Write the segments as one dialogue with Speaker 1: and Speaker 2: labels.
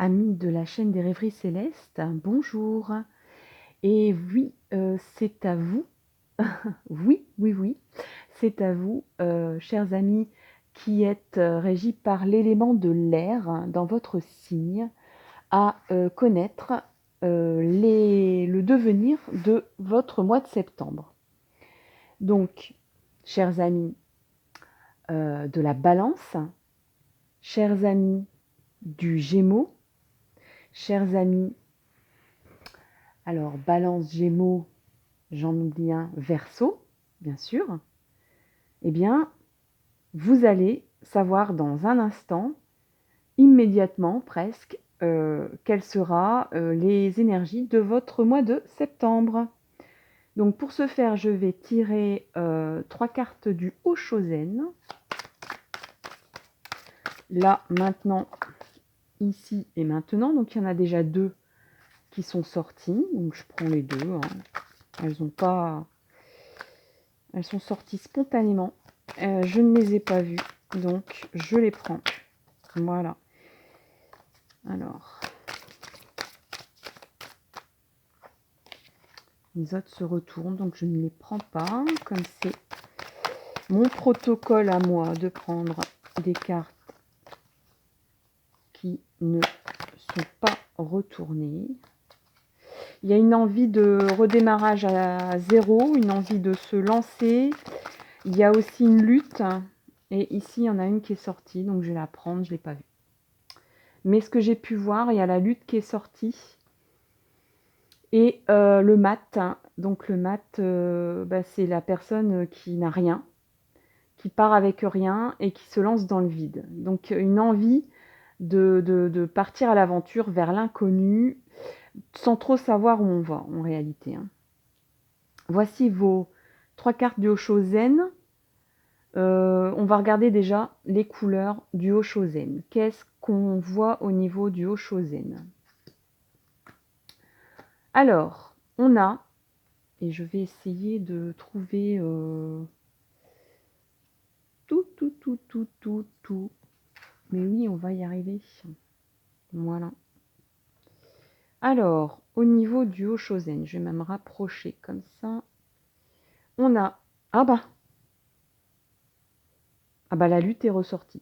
Speaker 1: Amis de la chaîne des rêveries célestes, bonjour. Et oui, c'est à vous. Oui, c'est à vous, chers amis, qui êtes régis par l'élément de l'air dans votre signe, à connaître le devenir de votre mois de septembre. Donc, chers amis de la Balance, chers amis du Gémeaux, chers amis, alors Balance, Gémeaux, j'en oublie un, Verseau, bien sûr, eh bien, vous allez savoir dans un instant, immédiatement presque, quelles seront les énergies de votre mois de septembre. Donc pour ce faire, je vais tirer 3 cartes du Haut-Chosen. Là, maintenant, ici et maintenant. Donc il y en a déjà 2 qui sont sorties. Donc je prends les 2. Hein. Elles sont sorties spontanément. Je ne les ai pas vues. Donc je les prends. Voilà. Alors. Les autres se retournent, donc je ne les prends pas. Comme c'est mon protocole à moi de prendre des cartes qui ne sont pas retournées. Il y a une envie de redémarrage à zéro, une envie de se lancer. Il y a aussi une lutte. Et ici, il y en a une qui est sortie, donc je vais la prendre, je ne l'ai pas vue. Mais ce que j'ai pu voir, il y a la lutte qui est sortie. Et le mat, donc le mat, c'est la personne qui n'a rien, qui part avec rien et qui se lance dans le vide. Donc une envie de partir à l'aventure vers l'inconnu, sans trop savoir où on va en réalité. Hein. Voici vos 3 cartes du Haut-Chosen. On va regarder déjà les couleurs du Haut-Chosen. Qu'est-ce qu'on voit au niveau du Haut-Chosen? Alors, on a, et je vais essayer de trouver tout. Mais oui, on va y arriver. Voilà. Alors, au niveau du Haut-Chosen, je vais même rapprocher comme ça. On a... Ah bah la lutte est ressortie.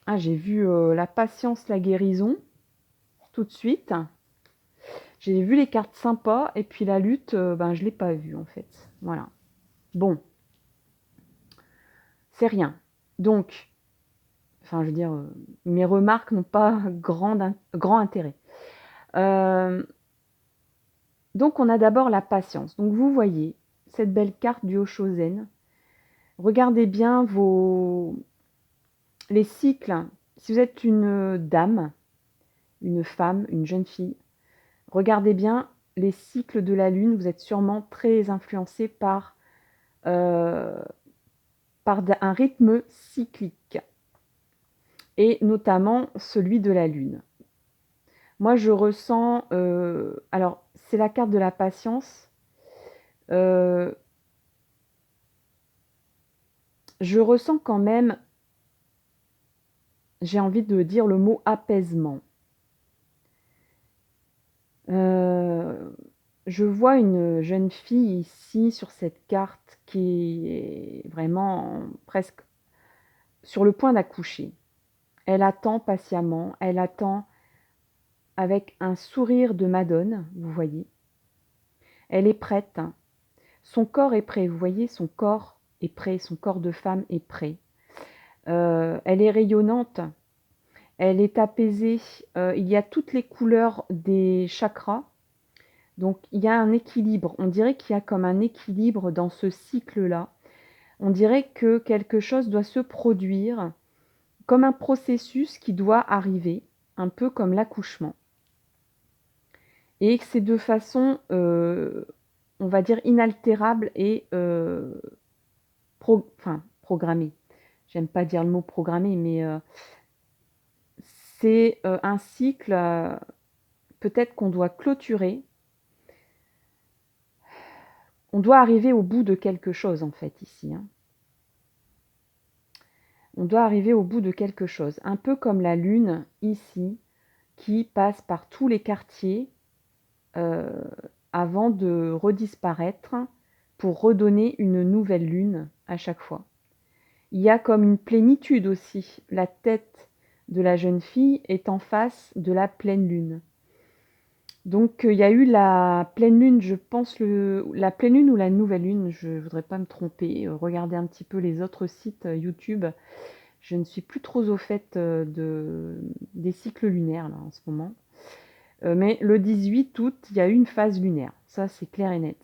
Speaker 1: Ah, j'ai vu la patience, la guérison, tout de suite. J'ai vu les cartes sympas, et puis la lutte, je ne l'ai pas vue, en fait. Voilà. Bon. C'est rien. Donc, enfin, je veux dire, mes remarques n'ont pas grand intérêt. Donc, on a d'abord la patience. Donc, vous voyez cette belle carte du Haut-Chosen. Regardez bien les cycles. Si vous êtes une dame, une femme, une jeune fille, regardez bien les cycles de la Lune. Vous êtes sûrement très influencé par un rythme cyclique, et notamment celui de la Lune. Moi, je ressens... alors, c'est la carte de la patience. Je ressens quand même... J'ai envie de dire le mot apaisement. Je vois une jeune fille ici sur cette carte qui est vraiment presque sur le point d'accoucher. Elle attend patiemment, elle attend avec un sourire de Madone, vous voyez. Elle est prête, son corps est prêt, vous voyez, son corps est prêt, son corps de femme est prêt. Elle est rayonnante, elle est apaisée, il y a toutes les couleurs des chakras. Donc il y a un équilibre, on dirait qu'il y a comme un équilibre dans ce cycle-là. On dirait que quelque chose doit se produire, comme un processus qui doit arriver, un peu comme l'accouchement. Et que c'est de façon, on va dire, inaltérable et programmée. J'aime pas dire le mot programmé, mais c'est un cycle peut-être qu'on doit clôturer. On doit arriver au bout de quelque chose, en fait, ici. Hein. On doit arriver au bout de quelque chose. Un peu comme la lune ici, qui passe par tous les quartiers euh, avant de redisparaître pour redonner une nouvelle lune à chaque fois. Il y a comme une plénitude aussi. La tête de la jeune fille est en face de la pleine lune. Donc il y a eu la pleine lune, je pense la pleine lune ou la nouvelle lune, je ne voudrais pas me tromper. Regardez un petit peu les autres sites YouTube. Je ne suis plus trop au fait des cycles lunaires là, en ce moment. Mais le 18 août, il y a eu une phase lunaire. Ça, c'est clair et net.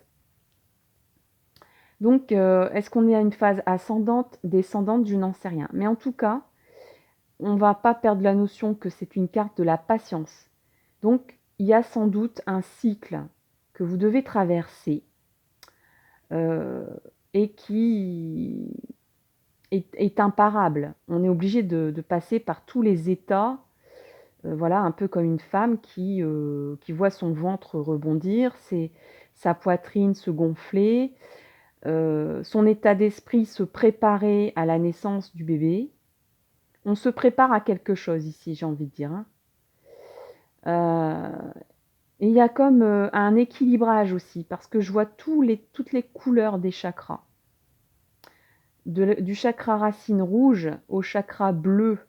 Speaker 1: Donc, est-ce qu'on est à une phase ascendante, descendante? Je n'en sais rien. Mais en tout cas, on ne va pas perdre la notion que c'est une carte de la patience. Donc, il y a sans doute un cycle que vous devez traverser euh, et qui est imparable. On est obligé de passer par tous les états, voilà, un peu comme une femme qui voit son ventre rebondir, sa poitrine se gonfler, son état d'esprit se préparer à la naissance du bébé. On se prépare à quelque chose ici, j'ai envie de dire, hein. Et il y a comme un équilibrage aussi, parce que je vois toutes les couleurs des chakras. Du chakra racine rouge au chakra bleu,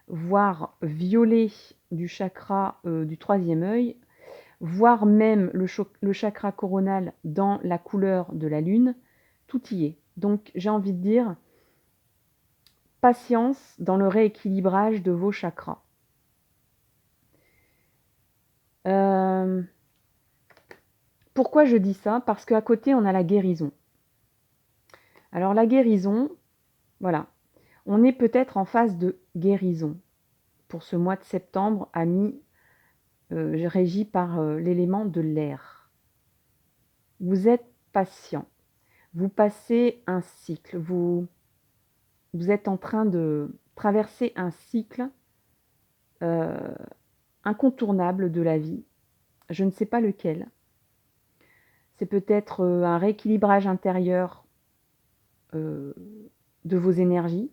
Speaker 1: voire violet du chakra du troisième œil, voire même le chakra coronal dans la couleur de la lune, tout y est. Donc j'ai envie de dire, patience dans le rééquilibrage de vos chakras. Pourquoi je dis ça? Parce qu'à côté, on a la guérison. Alors la guérison, voilà, on est peut-être en phase de guérison pour ce mois de septembre, régi par l'élément de l'air. Vous êtes patient, vous passez un cycle, vous êtes en train de traverser un cycle incontournable de la vie. Je ne sais pas lequel. C'est peut-être un rééquilibrage intérieur de vos énergies.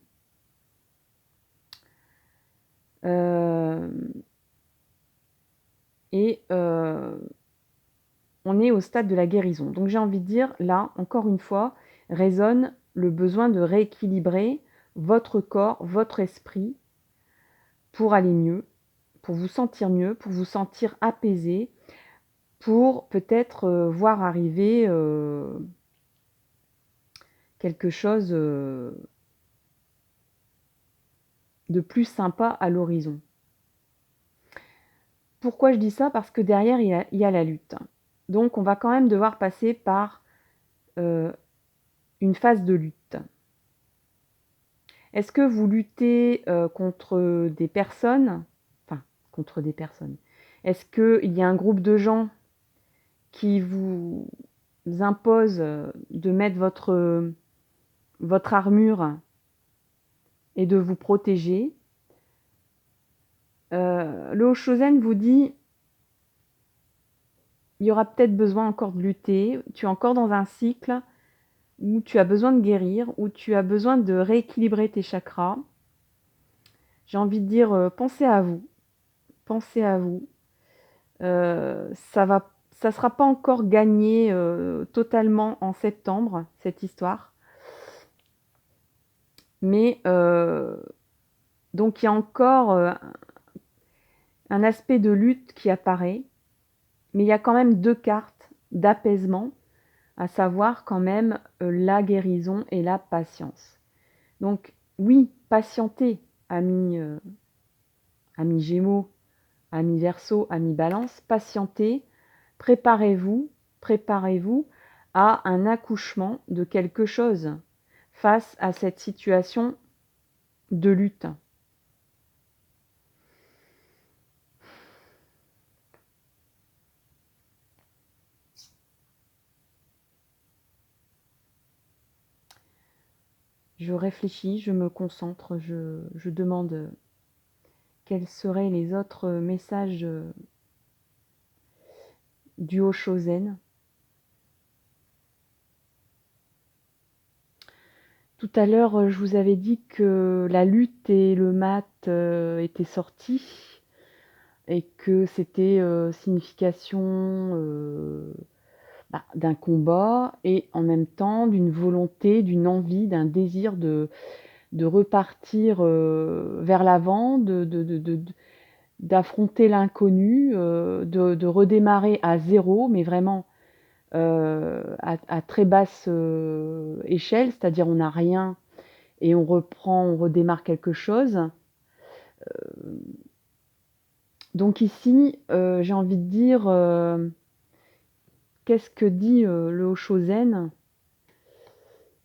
Speaker 1: Et on est au stade de la guérison. Donc j'ai envie de dire, là, encore une fois, résonne le besoin de rééquilibrer votre corps, votre esprit pour aller mieux, pour vous sentir mieux, pour vous sentir apaisé, pour peut-être voir arriver quelque chose de plus sympa à l'horizon. Pourquoi je dis ça? Parce que derrière, il y a la lutte. Donc on va quand même devoir passer par une phase de lutte. Est-ce que vous luttez contre des personnes? Enfin, contre des personnes. Est-ce qu'il y a un groupe de gens qui vous impose de mettre votre armure et de vous protéger? Le Oshozen vous dit, il y aura peut-être besoin encore de lutter, tu es encore dans un cycle où tu as besoin de guérir, où tu as besoin de rééquilibrer tes chakras. J'ai envie de dire, pensez à vous. Pensez à vous. Ça sera pas encore gagné totalement en septembre, cette histoire. Mais donc il y a encore un aspect de lutte qui apparaît, mais il y a quand même deux cartes d'apaisement, à savoir quand même la guérison et la patience. Donc oui, patientez, amis Gémeaux, amis Verseau, amis Balance, patientez, préparez-vous à un accouchement de quelque chose face à cette situation de lutte. Je réfléchis, je me concentre, je demande quels seraient les autres messages du Oshozen. Tout à l'heure, je vous avais dit que la lutte et le mat étaient sortis et que c'était signification d'un combat et en même temps d'une volonté, d'une envie, d'un désir de repartir vers l'avant, d'affronter l'inconnu, de redémarrer à zéro, mais vraiment à très basse échelle, c'est-à-dire on n'a rien et on reprend, on redémarre quelque chose. Donc ici, j'ai envie de dire, qu'est-ce que dit le Oshozen?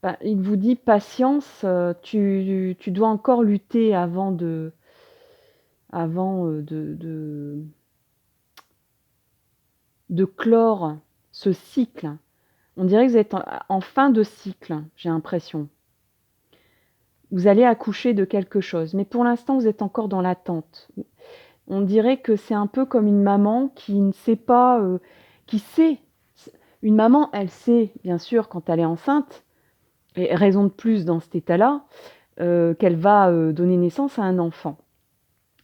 Speaker 1: Bah, il vous dit patience, tu dois encore lutter avant de clore ce cycle. On dirait que vous êtes en fin de cycle, j'ai l'impression. Vous allez accoucher de quelque chose, mais pour l'instant, vous êtes encore dans l'attente. On dirait que c'est un peu comme une maman qui ne sait pas, qui sait. Une maman, elle sait, bien sûr, quand elle est enceinte, et raison de plus dans cet état-là, qu'elle va donner naissance à un enfant.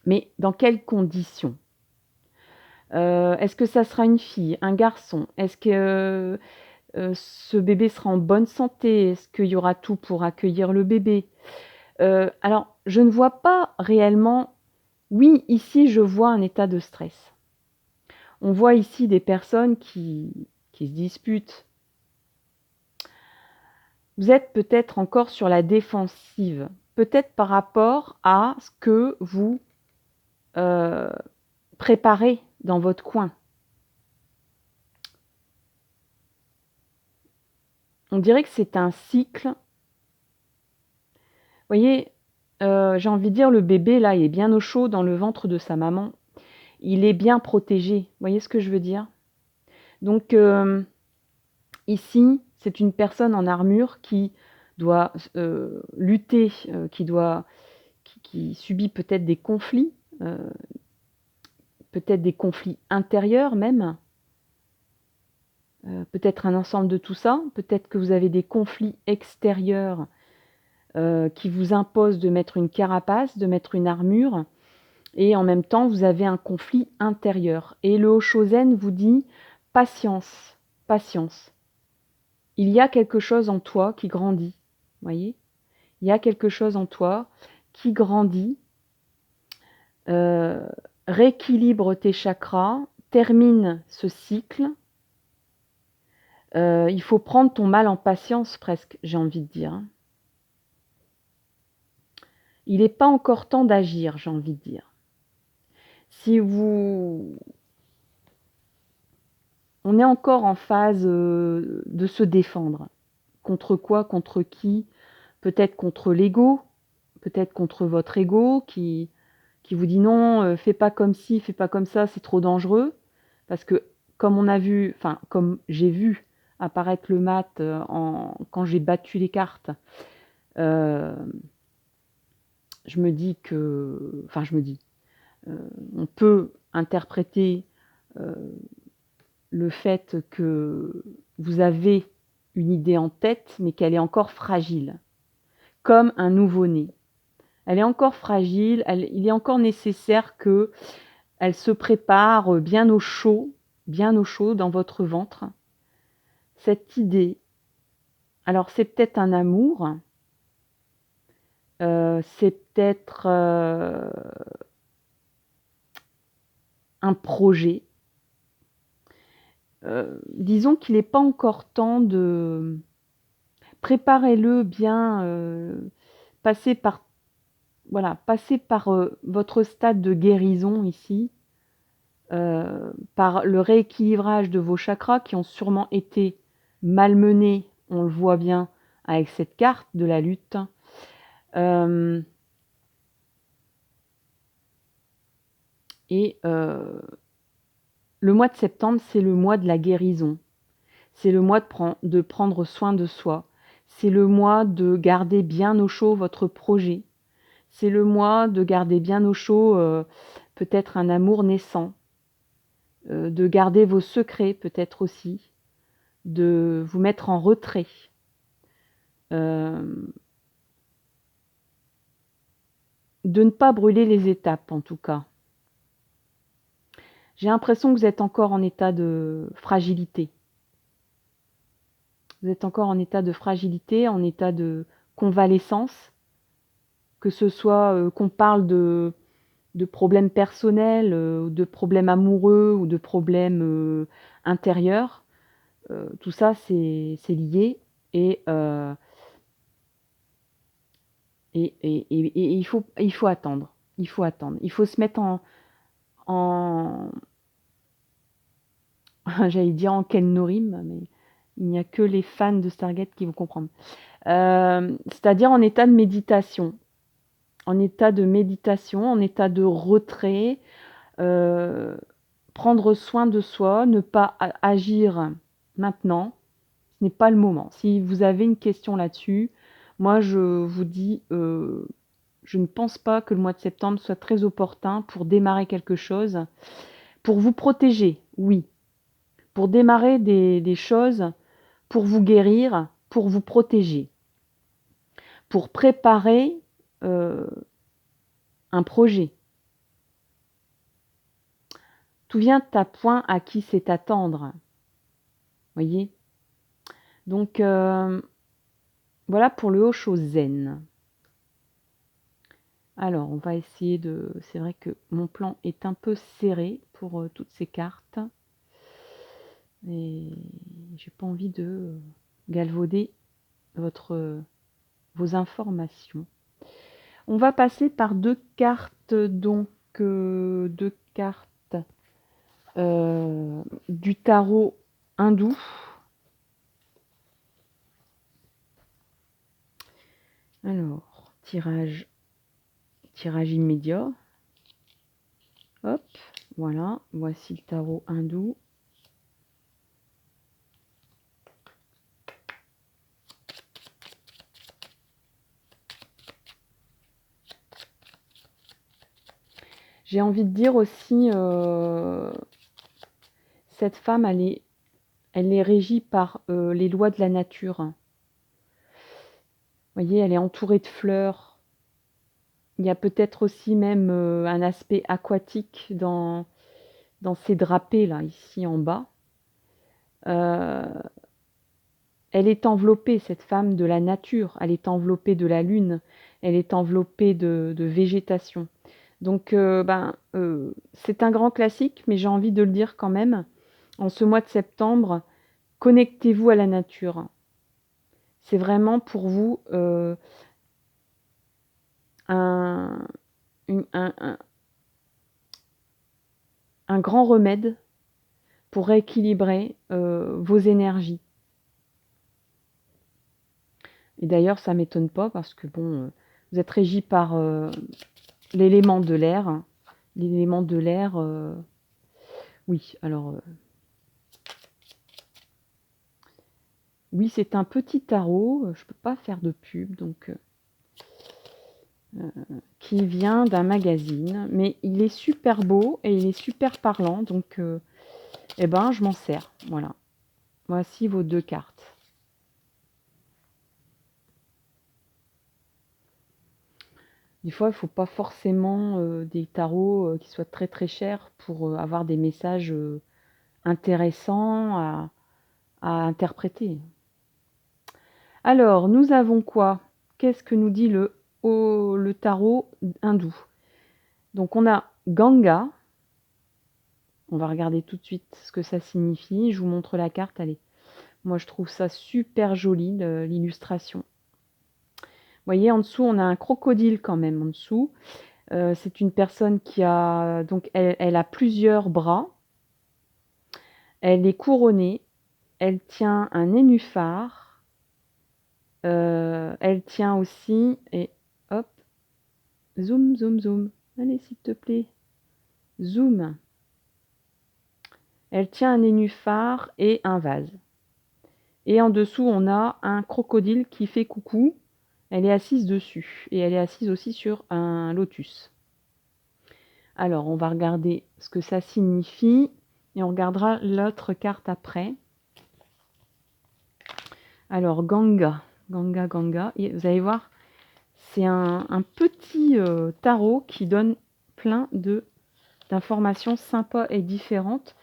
Speaker 1: Mais dans quelles conditions? Est-ce que ça sera une fille, un garçon? Est-ce que ce bébé sera en bonne santé? Est-ce qu'il y aura tout pour accueillir le bébé? Alors, je ne vois pas réellement. Oui, ici, je vois un état de stress. On voit ici des personnes qui se disputent. Vous êtes peut-être encore sur la défensive, peut-être par rapport à ce que vous préparez dans votre coin. On dirait que c'est un cycle. Vous voyez, j'ai envie de dire, le bébé, là, il est bien au chaud dans le ventre de sa maman. Il est bien protégé. Vous voyez ce que je veux dire? Donc, ici, c'est une personne en armure qui doit lutter, qui subit peut-être des conflits, peut-être des conflits intérieurs même, peut-être un ensemble de tout ça. Peut-être que vous avez des conflits extérieurs qui vous imposent de mettre une carapace, de mettre une armure, et en même temps, vous avez un conflit intérieur. Et le Oshozen vous dit patience, patience. Il y a quelque chose en toi qui grandit, voyez? Il y a quelque chose en toi qui grandit. Rééquilibre tes chakras, termine ce cycle. Il faut prendre ton mal en patience presque, j'ai envie de dire. Il n'est pas encore temps d'agir, j'ai envie de dire. Si vous... On est encore en phase de se défendre. Contre quoi? Contre qui? Peut-être contre l'ego, peut-être contre votre ego qui vous dit non, fais pas comme ci, fais pas comme ça, c'est trop dangereux. Parce que comme on a vu, enfin comme j'ai vu apparaître le mat quand j'ai battu les cartes, euh, je me dis que, enfin je me dis, on peut interpréter euh, le fait que vous avez une idée en tête, mais qu'elle est encore fragile, comme un nouveau-né. Elle est encore fragile, il est encore nécessaire qu'elle se prépare bien au chaud dans votre ventre. Cette idée, alors c'est peut-être un amour, c'est peut-être un projet. Disons qu'il n'est pas encore temps de... Préparez-le bien, passez par votre stade de guérison ici, par le rééquilibrage de vos chakras qui ont sûrement été malmenés, on le voit bien avec cette carte de la lutte. Et le mois de septembre, c'est le mois de la guérison. C'est le mois de prendre soin de soi. C'est le mois de garder bien au chaud votre projet. C'est le mois de garder bien au chaud peut-être un amour naissant. De garder vos secrets peut-être aussi. De vous mettre en retrait. de ne pas brûler les étapes en tout cas. J'ai l'impression que vous êtes encore en état de fragilité. Vous êtes encore en état de fragilité, en état de convalescence, que ce soit qu'on parle de problèmes personnels, de problèmes amoureux ou de problèmes intérieurs. Tout ça, c'est lié et, il faut attendre. Il faut attendre. Il faut se mettre en j'allais dire en Ken-Norim, mais il n'y a que les fans de Stargate qui vont comprendre. C'est-à-dire en état de méditation. En état de méditation, en état de retrait, prendre soin de soi, ne pas agir maintenant, ce n'est pas le moment. Si vous avez une question là-dessus, moi je vous dis, je ne pense pas que le mois de septembre soit très opportun pour démarrer quelque chose. Pour vous protéger, oui. Pour démarrer des choses, pour vous guérir, pour vous protéger. Pour préparer un projet. Tout vient à point à qui sait attendre. Voyez? Donc, voilà pour le Osho Zen. Alors, on va essayer de... C'est vrai que mon plan est un peu serré pour toutes ces cartes. Et j'ai pas envie de galvauder vos informations. On va passer par deux cartes, donc deux cartes du tarot hindou. Alors, tirage immédiat. Hop, voilà, voici le tarot hindou. J'ai envie de dire aussi, cette femme, elle est régie par les lois de la nature. Vous voyez, elle est entourée de fleurs. Il y a peut-être aussi même un aspect aquatique dans ces drapés là, ici en bas. Elle est enveloppée, cette femme, de la nature. Elle est enveloppée de la lune. Elle est enveloppée de végétation. Donc, c'est un grand classique, mais j'ai envie de le dire quand même. En ce mois de septembre, connectez-vous à la nature. C'est vraiment pour vous un grand remède pour rééquilibrer vos énergies. Et d'ailleurs, ça ne m'étonne pas parce que bon, vous êtes régi par l'élément de l'air. L'élément de l'air, oui, alors... oui, c'est un petit tarot, je ne peux pas faire de pub, donc... qui vient d'un magazine, mais il est super beau et il est super parlant, donc eh ben, je m'en sers, voilà. Voici vos deux cartes. Des fois, il ne faut pas forcément des tarots qui soient très très chers pour avoir des messages intéressants à interpréter. Alors, nous avons quoi? Qu'est-ce que nous dit le tarot hindou? Donc, on a Ganga. On va regarder tout de suite ce que ça signifie. Je vous montre la carte, allez. Moi, je trouve ça super joli, l'illustration. Vous voyez, en dessous, on a un crocodile quand même en dessous. C'est une personne qui a... Donc, elle a plusieurs bras. Elle est couronnée. Elle tient un nénuphar. Elle tient aussi... Et hop. Zoom, zoom, zoom. Allez, s'il te plaît. Zoom. Elle tient un nénuphar et un vase. Et en dessous, on a un crocodile qui fait coucou. Elle est assise dessus. Et elle est assise aussi sur un lotus. Alors, on va regarder ce que ça signifie. Et on regardera l'autre carte après. Alors, Ganga. Ganga, Ganga. Et vous allez voir, C'est un petit tarot qui donne plein d'informations sympas et différentes.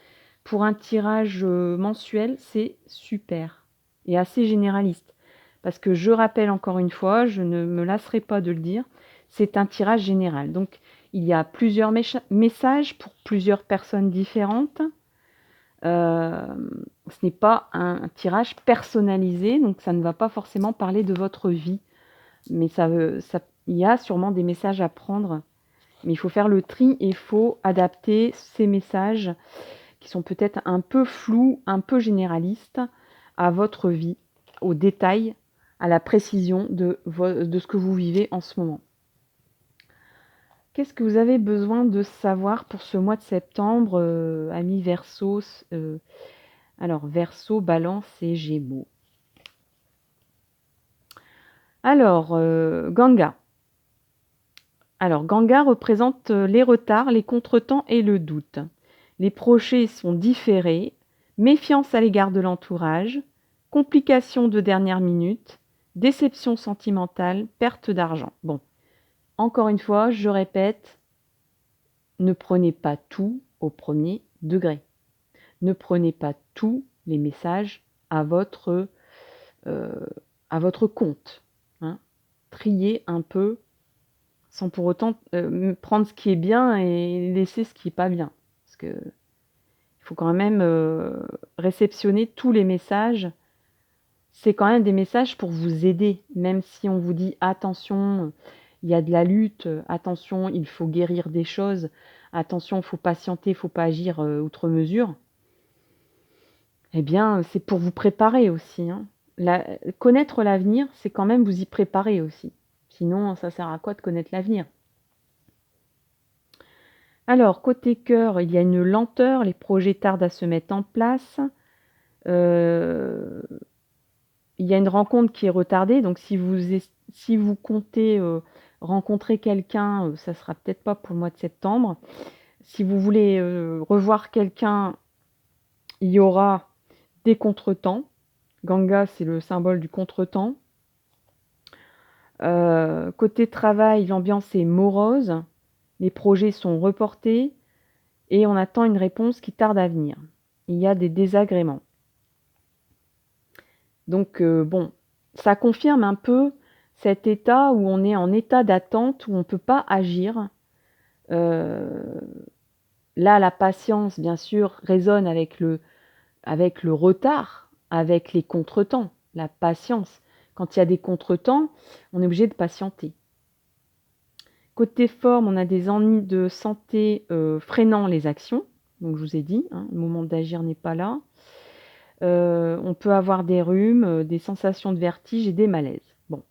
Speaker 1: Pour un tirage mensuel, c'est super et assez généraliste. Parce que je rappelle encore une fois, je ne me lasserai pas de le dire, c'est un tirage général. Donc, il y a plusieurs messages pour plusieurs personnes différentes. Ce n'est pas un tirage personnalisé, donc ça ne va pas forcément parler de votre vie. Mais il y a sûrement des messages à prendre. Mais il faut faire le tri et il faut adapter ces messages qui sont peut-être un peu flous, un peu généralistes, à votre vie, aux détails, à la précision de ce que vous vivez en ce moment. Qu'est-ce que vous avez besoin de savoir pour ce mois de septembre, amis Verseau, alors Verseau, Balance et Gémeaux. Alors, Ganga. Alors, Ganga représente les retards, les contretemps et le doute. Les projets sont différés, méfiance à l'égard de l'entourage, complications de dernière minute, déception sentimentale, perte d'argent. Bon, encore une fois, je répète, ne prenez pas tout au premier degré. Ne prenez pas tous les messages à votre compte. Hein. Triez un peu sans pour autant prendre ce qui est bien et laisser ce qui n'est pas bien. Parce que il faut quand même réceptionner tous les messages. C'est quand même des messages pour vous aider, même si on vous dit attention, il y a de la lutte, attention, il faut guérir des choses, attention, il faut patienter, il ne faut pas agir outre mesure. Eh bien, c'est pour vous préparer aussi. Hein. Connaître l'avenir, c'est quand même vous y préparer aussi. Sinon, ça sert à quoi de connaître l'avenir? Alors, côté cœur, il y a une lenteur, les projets tardent à se mettre en place. Il y a une rencontre qui est retardée, donc si vous comptez rencontrer quelqu'un, ça sera peut-être pas pour le mois de septembre. Si vous voulez revoir quelqu'un, il y aura des contretemps. Ganga, c'est le symbole du contretemps. Côté travail, l'ambiance est morose. Les projets sont reportés et on attend une réponse qui tarde à venir. Il y a des désagréments. Donc bon, ça confirme un peu cet état où on est en état d'attente, où on ne peut pas agir. Là, la patience, bien sûr, résonne avec le retard, avec les contretemps. La patience. Quand il y a des contretemps, on est obligé de patienter. Côté forme, on a des ennuis de santé freinant les actions. Donc je vous ai dit, hein, le moment d'agir n'est pas là. On peut avoir des rhumes, des sensations de vertige et des malaises. Bon.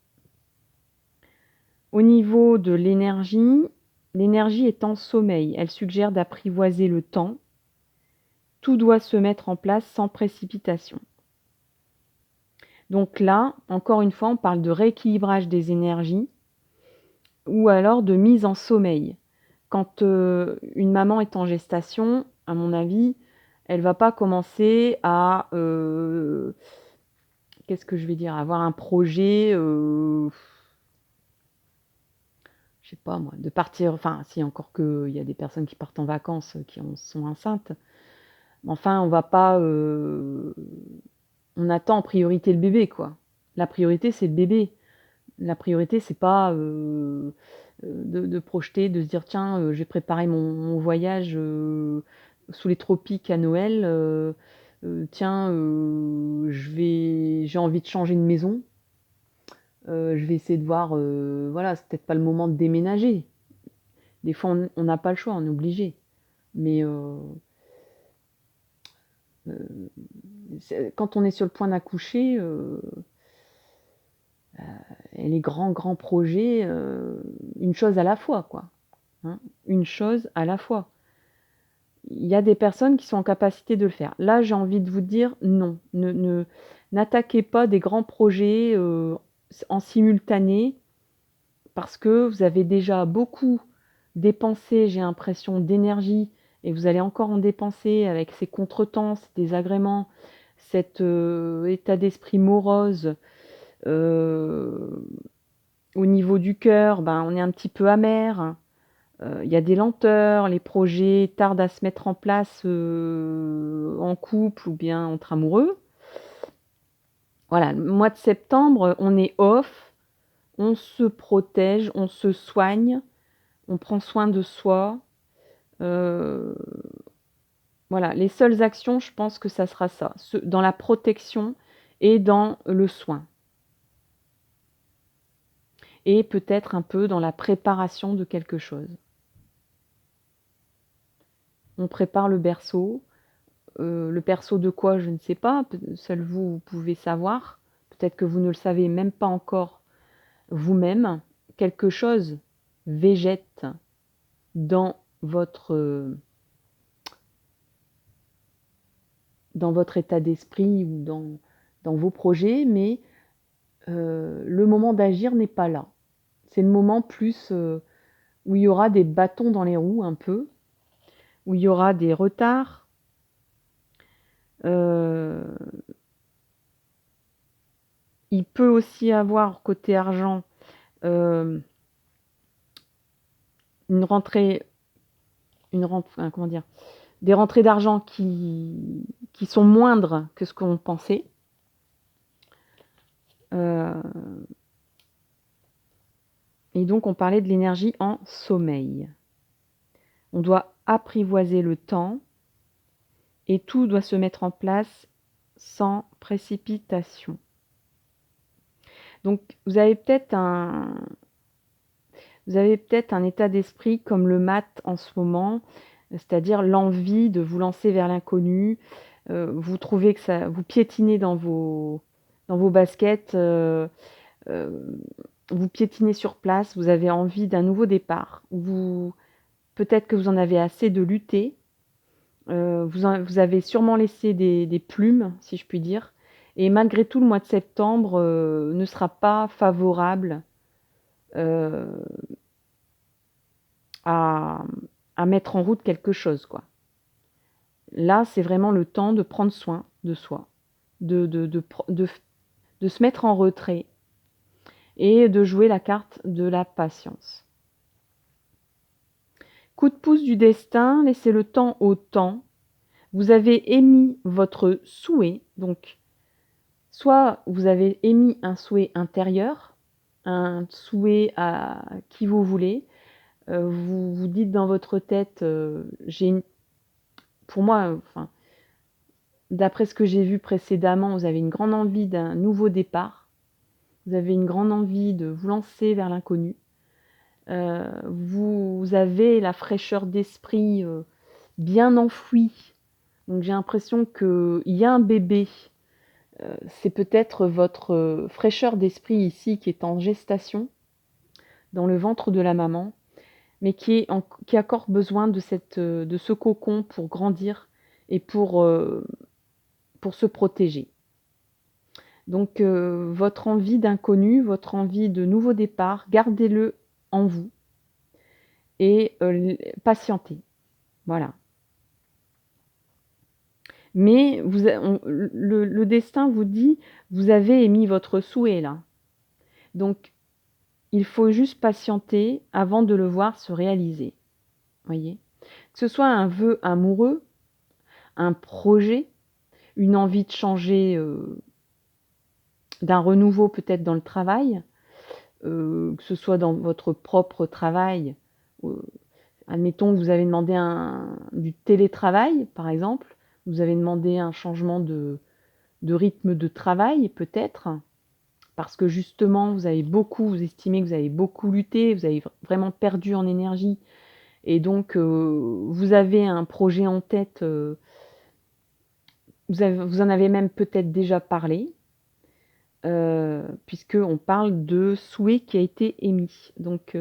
Speaker 1: Au niveau de l'énergie est en sommeil. Elle suggère d'apprivoiser le temps. Tout doit se mettre en place sans précipitation. Donc là, encore une fois, on parle de rééquilibrage des énergies ou alors de mise en sommeil. Quand une maman est en gestation, à mon avis, elle ne va pas commencer à qu'est-ce que je vais dire, avoir un projet, je sais pas moi, de partir, enfin si encore qu'il y a des personnes qui partent en vacances qui sont enceintes, mais enfin on va pas, on attend en priorité le bébé quoi. La priorité c'est le bébé. La priorité c'est pas de projeter, de se dire tiens j'ai préparé mon voyage sous les tropiques à Noël, tiens j'ai envie de changer de maison. Je vais essayer de voir, voilà, c'est peut-être pas le moment de déménager. Des fois, on n'a pas le choix, on est obligé. Mais quand on est sur le point d'accoucher, et les grands projets, une chose à la fois, quoi. Hein, une chose à la fois. Il y a des personnes qui sont en capacité de le faire. Là, j'ai envie de vous dire non. N'attaquez pas des grands projets en simultané parce que vous avez déjà beaucoup dépensé, j'ai l'impression, d'énergie et vous allez encore en dépenser avec ces contretemps, ces désagréments, cet état d'esprit morose. Au niveau du cœur, ben, on est un petit peu amer. Il y a des lenteurs, les projets tardent à se mettre en place, en couple ou bien entre amoureux. Voilà, le mois de septembre, on est off, on se protège, on se soigne, on prend soin de soi. Heu, voilà, les seules actions, je pense que ça sera ça, dans la protection et dans le soin et peut-être un peu dans la préparation de quelque chose. On prépare le berceau de quoi? Je ne sais pas, seul vous pouvez savoir. Peut-être que vous ne le savez même pas encore vous-même. Quelque chose végète dans votre, dans votre état d'esprit ou dans vos projets, mais le moment d'agir n'est pas là. C'est le moment plus, où il y aura des bâtons dans les roues un peu, où il y aura des retards. Heu, il peut aussi avoir côté argent, hem, une rentrée comment dire? Des rentrées d'argent qui sont moindres que ce qu'on pensait. Heu et donc on parlait de l'énergie en sommeil. On doit apprivoiser le temps et tout doit se mettre en place sans précipitation. Donc vous avez peut-être un état d'esprit comme le mat en ce moment, c'est-à-dire l'envie de vous lancer vers l'inconnu. Vous trouvez que ça vous piétinez dans vos baskets, heu, vous piétinez sur place, vous avez envie d'un nouveau départ. Peut-être que vous en avez assez de lutter, vous avez sûrement laissé des plumes, si je puis dire, et malgré tout, le mois de septembre, ne sera pas favorable, heu, à à mettre en route quelque chose, quoi. Là, c'est vraiment le temps de prendre soin de soi, de se mettre en retrait et de jouer la carte de la patience. Coup de pouce du destin, laissez le temps au temps. Vous avez émis votre souhait, donc soit vous avez émis un souhait intérieur, un souhait à qui vous voulez, vous vous dites dans votre tête, j'ai une pour moi, enfin, d'après ce que j'ai vu précédemment, vous avez une grande envie d'un nouveau départ. Vous avez une grande envie de vous lancer vers l'inconnu. Vous avez la fraîcheur d'esprit, bien enfouie. Donc j'ai l'impression qu'il y a un bébé, c'est peut-être votre, fraîcheur d'esprit ici qui est en gestation dans le ventre de la maman, mais qui a encore besoin de ce cocon pour grandir et pour se protéger. Donc votre envie d'inconnu, votre envie de nouveau départ, gardez-le en vous et patientez, voilà. Mais vous a on le destin vous dit: «Vous avez émis votre souhait là». Donc il faut juste patienter avant de le voir se réaliser, voyez? Que ce soit un vœu amoureux, un projet, une envie de changer, d'un renouveau peut-être dans le travail, que ce soit dans votre propre travail, heu, admettons que vous avez demandé du télétravail, par exemple, vous avez demandé un changement de rythme de travail peut-être, parce que justement vous estimez que vous avez beaucoup lutté, vous avez vraiment perdu en énergie et donc vous avez un projet en tête, vous en avez même peut-être déjà parlé, puisqu'on parle de souhait qui a été émis. Donc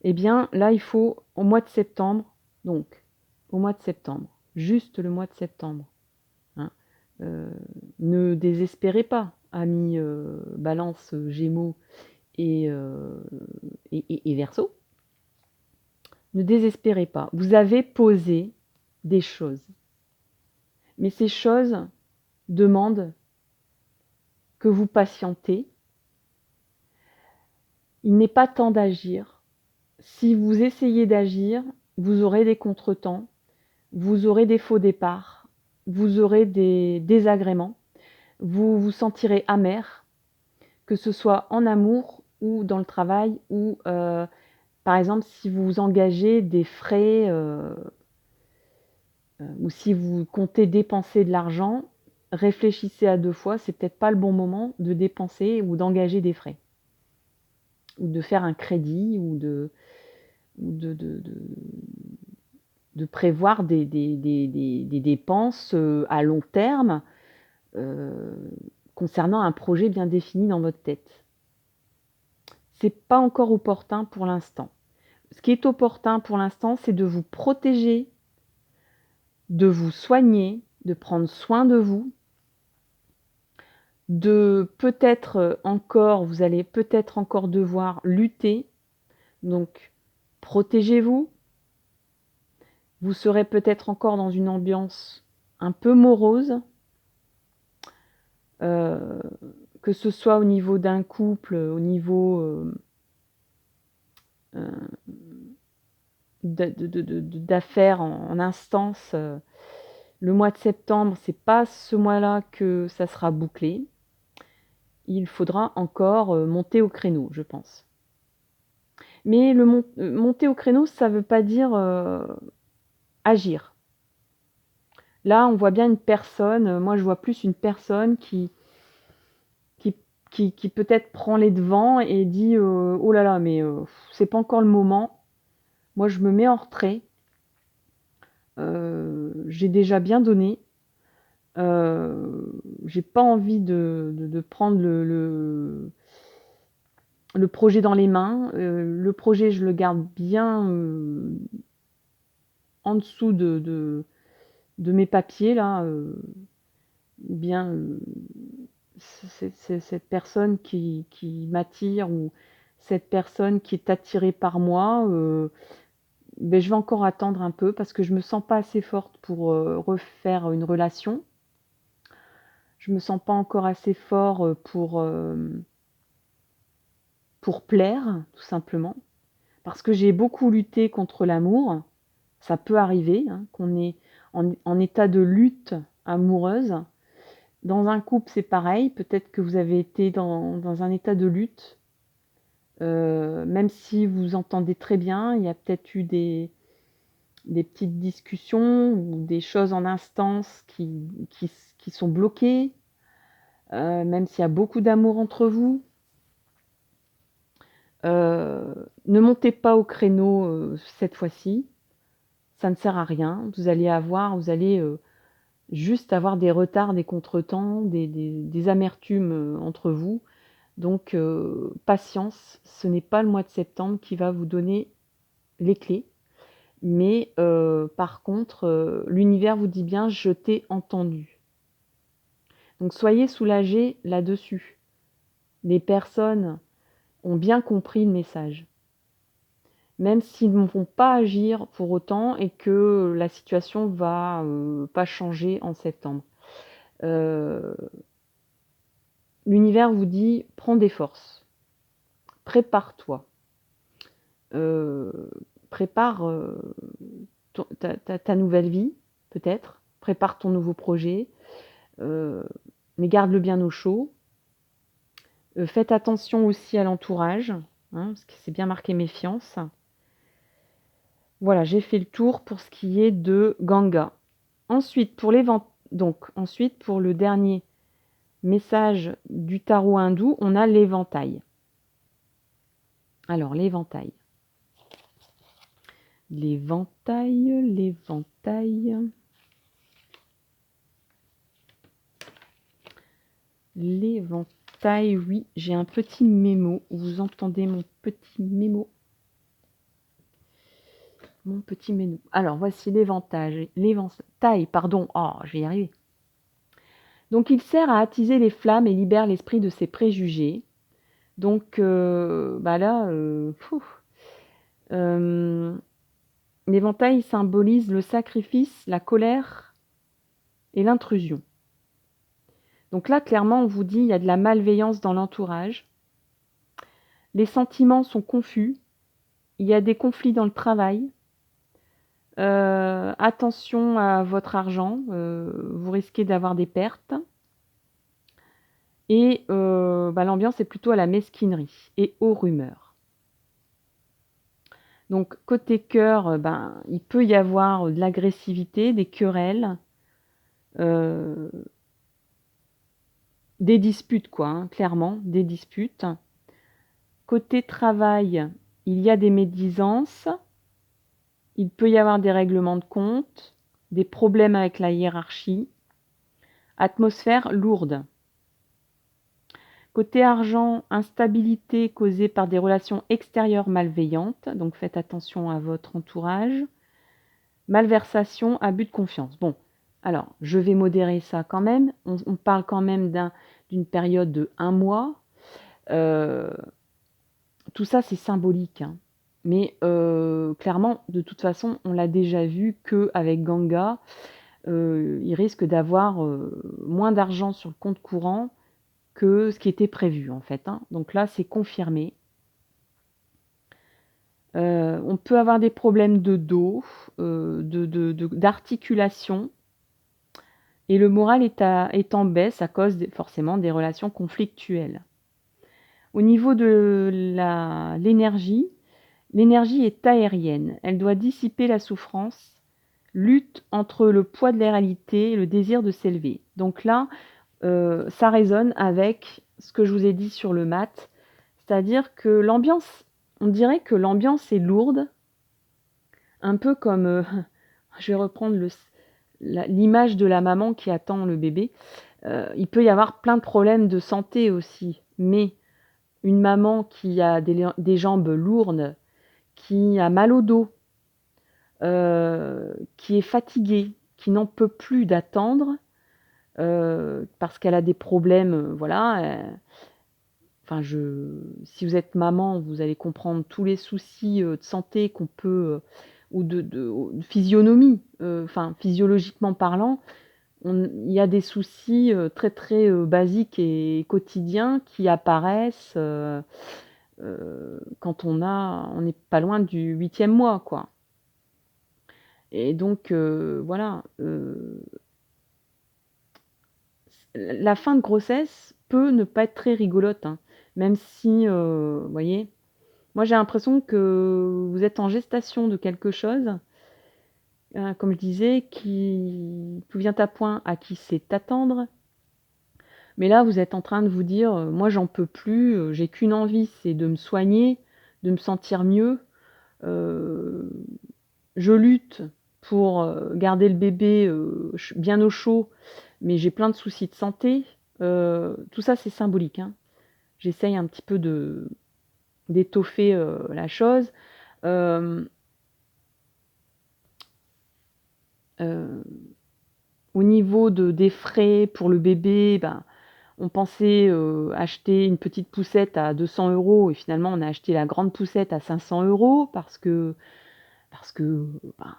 Speaker 1: eh bien, là, il faut au mois de septembre, donc au mois de septembre, juste le mois de septembre, hein, heu, ne désespérez pas, amis, Balance, Gémeaux et Verseau. Ne désespérez pas. Vous avez posé des choses, mais ces choses demandent que vous patientez il n'est pas temps d'agir. Si vous essayez d'agir, vous aurez des contretemps, vous aurez des faux départs, vous aurez des désagréments, vous vous sentirez amer, que ce soit en amour ou dans le travail ou par exemple si vous engagez des frais ou si vous comptez dépenser de l'argent, réfléchissez à 2 fois, c'est peut-être pas le bon moment de dépenser ou d'engager des frais. Ou de faire un crédit ou de prévoir des dépenses à long terme concernant un projet bien défini dans votre tête. C'est pas encore opportun pour l'instant. Ce qui est opportun pour l'instant, c'est de vous protéger, de vous soigner, de prendre soin de vous, de peut-être encore, vous allez peut-être encore devoir lutter. Donc, protégez-vous. Vous serez peut-être encore dans une ambiance un peu morose, que ce soit au niveau d'un couple, au niveau d'affaires en instance. Le mois de septembre, c'est pas ce mois-là que ça sera bouclé. Il faudra encore monter au créneau, je pense. Mais monter au créneau, ça ne veut pas dire agir. Là, on voit bien une personne, moi je vois plus une personne qui peut-être prend les devants et dit oh là là, mais c'est pas encore le moment. Moi, je me mets en retrait. J'ai déjà bien donné. J'ai pas envie de prendre le projet dans les mains. Le projet, je le garde bien en dessous de mes papiers là. Bien, c'est cette personne qui m'attire ou cette personne qui est attirée par moi. Ben, je vais encore attendre un peu parce que je me sens pas assez forte pour refaire une relation. Je me sens pas encore assez fort pour plaire, tout simplement. Parce que j'ai beaucoup lutté contre l'amour. Ça peut arriver hein, qu'on est en état de lutte amoureuse. Dans un couple, c'est pareil. Peut-être que vous avez été dans un état de lutte. Même si vous entendez très bien, il y a peut-être eu des petites discussions ou des choses en instance qui sont bloquées, même s'il y a beaucoup d'amour entre vous. Ne montez pas au créneau cette fois-ci, ça ne sert à rien. Vous allez juste avoir des retards, des contretemps, des amertumes entre vous. Donc patience, ce n'est pas le mois de septembre qui va vous donner les clés. Mais par contre, l'univers vous dit bien: «Je t'ai entendu». Donc soyez soulagés là-dessus. Les personnes ont bien compris le message. Même s'ils ne vont pas agir pour autant et que la situation va pas changer en septembre. L'univers vous dit: «Prends des forces, prépare-toi, prépare ta nouvelle vie, peut-être, prépare ton nouveau projet, mais garde-le bien au chaud. Faites attention aussi à l'entourage, hein, parce que c'est bien marqué méfiance». Voilà, j'ai fait le tour pour ce qui est de Ganga. Ensuite, ensuite, pour le dernier message du tarot hindou, on a l'éventail. Alors, l'éventail. L'éventail. L'éventail, oui, j'ai un petit mémo. Vous entendez mon petit mémo? Mon petit mémo. Alors, voici l'éventail. L'éventail, pardon. Oh, je vais y arriver. Donc, il sert à attiser les flammes et libère l'esprit de ses préjugés. Donc, bah là, l'éventail symbolise le sacrifice, la colère et l'intrusion. Donc là, clairement, on vous dit il y a de la malveillance dans l'entourage. Les sentiments sont confus. Il y a des conflits dans le travail. Attention à votre argent, vous risquez d'avoir des pertes. Et l'ambiance est plutôt à la mesquinerie et aux rumeurs. Donc côté cœur, il peut y avoir de l'agressivité, des querelles, euh, des disputes quoi, hein, clairement, des disputes. Côté travail, il y a des médisances, il peut y avoir des règlements de compte, des problèmes avec la hiérarchie, atmosphère lourde. Côté argent, instabilité causée par des relations extérieures malveillantes, donc faites attention à votre entourage. Malversation, abus de confiance. Bon, alors je vais modérer ça quand même. On parle quand même d'une période de 1 mois. Tout ça, c'est symbolique, hein. Mais clairement, de toute façon, on l'a déjà vu qu'avec Ganga, il risque d'avoir moins d'argent sur le compte courant que ce qui était prévu en fait, hein. Donc là, c'est confirmé. On peut avoir des problèmes de dos, d'articulation, et le moral est en baisse à cause forcément des relations conflictuelles. Au niveau de l'énergie, l'énergie est aérienne. Elle doit dissiper la souffrance, lutte entre le poids de la réalité et le désir de s'élever. Donc là, ça résonne avec ce que je vous ai dit sur le mat, c'est-à-dire que l'ambiance, on dirait que l'ambiance est lourde, un peu comme, je vais reprendre l'image de la maman qui attend le bébé. Il peut y avoir plein de problèmes de santé aussi, mais une maman qui a des jambes lourdes, qui a mal au dos, qui est fatiguée, qui n'en peut plus d'attendre, parce qu'elle a des problèmes, voilà. Si vous êtes maman, vous allez comprendre tous les soucis de santé qu'on peut, ou de physionomie, physiologiquement parlant, il y a des soucis très très basiques et quotidiens qui apparaissent quand on n'est pas loin du 8e mois, quoi. Et donc voilà, la fin de grossesse peut ne pas être très rigolote, hein, même si, vous voyez, moi j'ai l'impression que vous êtes en gestation de quelque chose, comme je disais, qui tout vient à point à qui sait attendre. Mais là, vous êtes en train de vous dire, moi j'en peux plus, j'ai qu'une envie, c'est de me soigner, de me sentir mieux. Je lutte pour garder le bébé bien au chaud, mais j'ai plein de soucis de santé. Tout ça, c'est symbolique, hein. J'essaye un petit peu d'étoffer la chose. Euh, euh, Au niveau des frais pour le bébé, on pensait acheter une petite poussette à 200 € et finalement on a acheté la grande poussette à 500 € parce que, ben,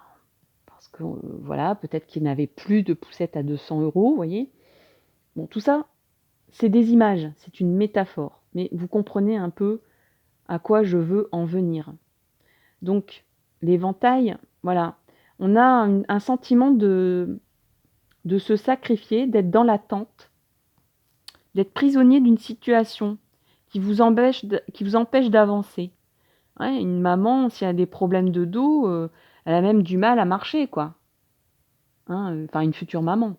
Speaker 1: voilà, peut-être qu'il n'avait plus de poussette à 200 €, vous voyez. Bon, tout ça, c'est des images, c'est une métaphore, mais vous comprenez un peu à quoi je veux en venir. Donc, l'éventail, voilà, on a un sentiment de se sacrifier, d'être dans l'attente, d'être prisonnier d'une situation qui vous empêche d'avancer. Ouais, une maman, si elle a des problèmes de dos, elle a même du mal à marcher, quoi. Hein, une future maman.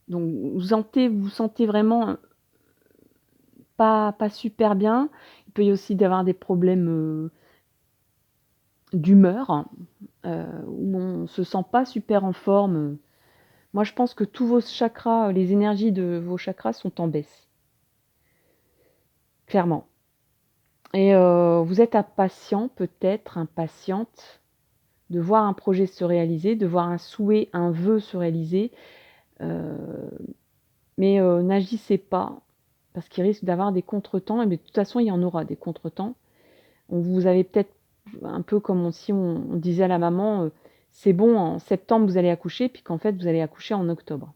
Speaker 1: Donc vous sentez vraiment pas super bien. Il peut y aussi avoir des problèmes d'humeur, où on se sent pas super en forme. Moi, je pense que tous vos chakras, les énergies de vos chakras sont en baisse. Clairement. Et vous êtes impatient, peut-être impatiente, de voir un projet se réaliser, de voir un souhait, un vœu se réaliser. Mais n'agissez pas, parce qu'il risque d'avoir des contretemps. Et de toute façon, il y en aura des contretemps. Vous avez peut-être un peu comme si on disait à la maman, c'est bon, en septembre, vous allez accoucher, puis qu'en fait, vous allez accoucher en octobre.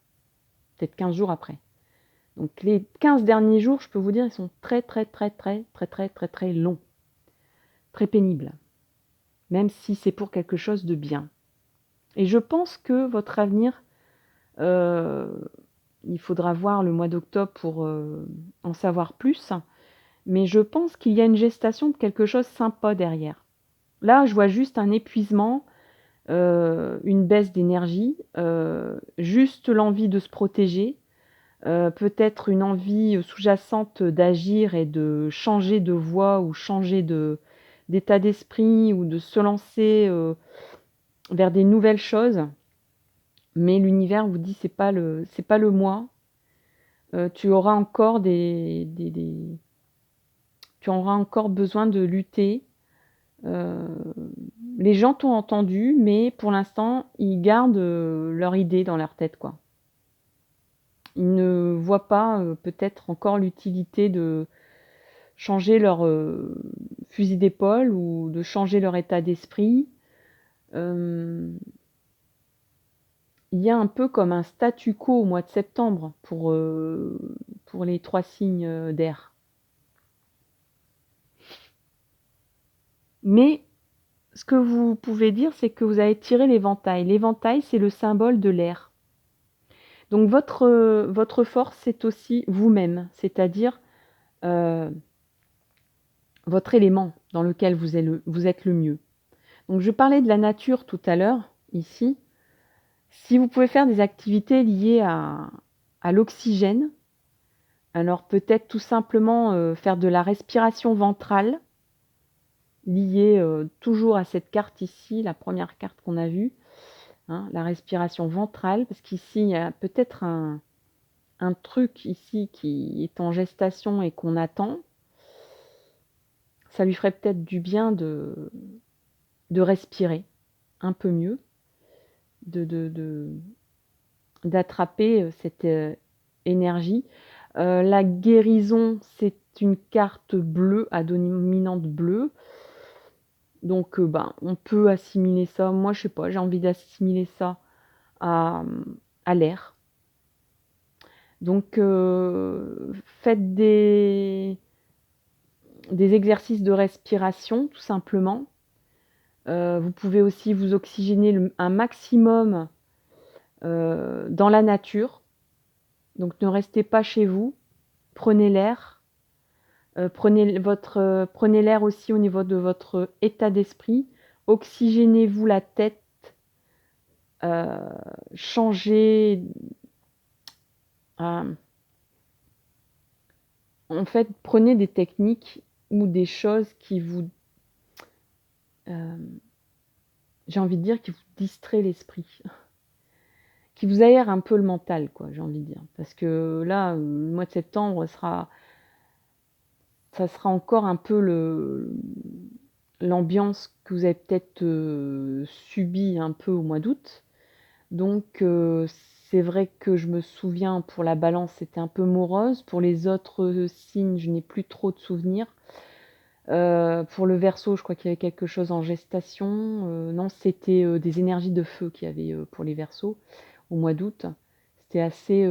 Speaker 1: Peut-être 15 jours après. Donc les 15 derniers jours, je peux vous dire, ils sont très, très, très, très, très, très, très, très longs, très pénibles, même si c'est pour quelque chose de bien. Et je pense que votre avenir, euh, il faudra voir le mois d'octobre pour en savoir plus, mais je pense qu'il y a une gestation de quelque chose de sympa derrière. Là, je vois juste un épuisement, une baisse d'énergie, juste l'envie de se protéger, peut-être une envie sous-jacente d'agir et de changer de voie ou changer d'état d'esprit ou de se lancer vers des nouvelles choses. Mais l'univers vous dit c'est pas le mois. Tu auras encore tu auras encore besoin de lutter. Euh, les gens t'ont entendu, mais pour l'instant, ils gardent leur idée dans leur tête, quoi. Ils ne voient pas peut-être encore l'utilité de changer leur fusil d'épaule ou de changer leur état d'esprit. Euh, il y a un peu comme un statu quo au mois de septembre pour les 3 signes d'air. Mais ce que vous pouvez dire, c'est que vous avez tiré l'éventail. L'éventail, c'est le symbole de l'air. Donc votre force, c'est aussi vous-même, c'est-à-dire euh, votre élément dans lequel vous êtes le mieux. Donc je parlais de la nature tout à l'heure, ici. Si vous pouvez faire des activités liées à l'oxygène, alors peut-être tout simplement faire de la respiration ventrale, liée toujours à cette carte ici, la première carte qu'on a vue, hein, la respiration ventrale, parce qu'ici, il y a peut-être un truc ici qui est en gestation et qu'on attend. Ça lui ferait peut-être du bien de respirer un peu mieux, d'attraper cette énergie. La guérison, c'est une carte bleue à dominante bleue. Donc, on peut assimiler ça. Moi, je sais pas, j'ai envie d'assimiler ça à l'air. Donc, faites des exercices de respiration, tout simplement. Vous pouvez aussi vous oxygéner un maximum dans la nature. Donc, ne restez pas chez vous. Prenez l'air. Prenez l'air aussi au niveau de votre état d'esprit. Oxygénez-vous la tête. Euh, changez. En fait, prenez des techniques ou des choses qui vous, euh, j'ai envie de dire, qui vous distraient l'esprit, qui vous aèrent un peu le mental, quoi, j'ai envie de dire. Parce que là, le mois de septembre ça sera encore un peu l'ambiance que vous avez peut-être subie un peu au mois d'août. Donc, c'est vrai que je me souviens, pour la balance, c'était un peu morose. Pour les autres signes, je n'ai plus trop de souvenirs. Pour le Verseau, je crois qu'il y avait quelque chose en gestation. Non, c'était des énergies de feu qu'il y avait pour les Verseaux au mois d'août. C'était assez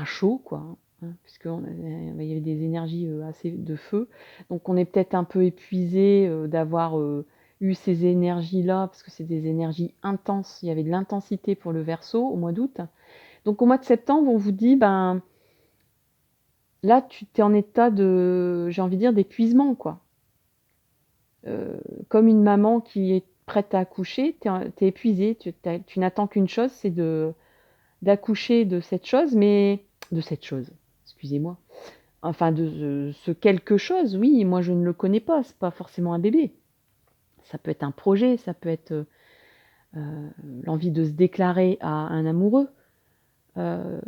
Speaker 1: chaud, quoi, hein, puisqu'il y avait des énergies assez de feu. Donc on est peut-être un peu épuisé d'avoir eu ces énergies-là, parce que c'est des énergies intenses. Il y avait de l'intensité pour le Verseau au mois d'août. Donc au mois de septembre, on vous dit, là, tu es en état de, j'ai envie de dire, d'épuisement, quoi. Comme une maman qui est prête à accoucher, tu es épuisé, tu n'attends qu'une chose, c'est d'accoucher de cette chose, excusez-moi, enfin de ce quelque chose, oui, moi je ne le connais pas, c'est pas forcément un bébé. Ça peut être un projet, ça peut être l'envie de se déclarer à un amoureux. Euh,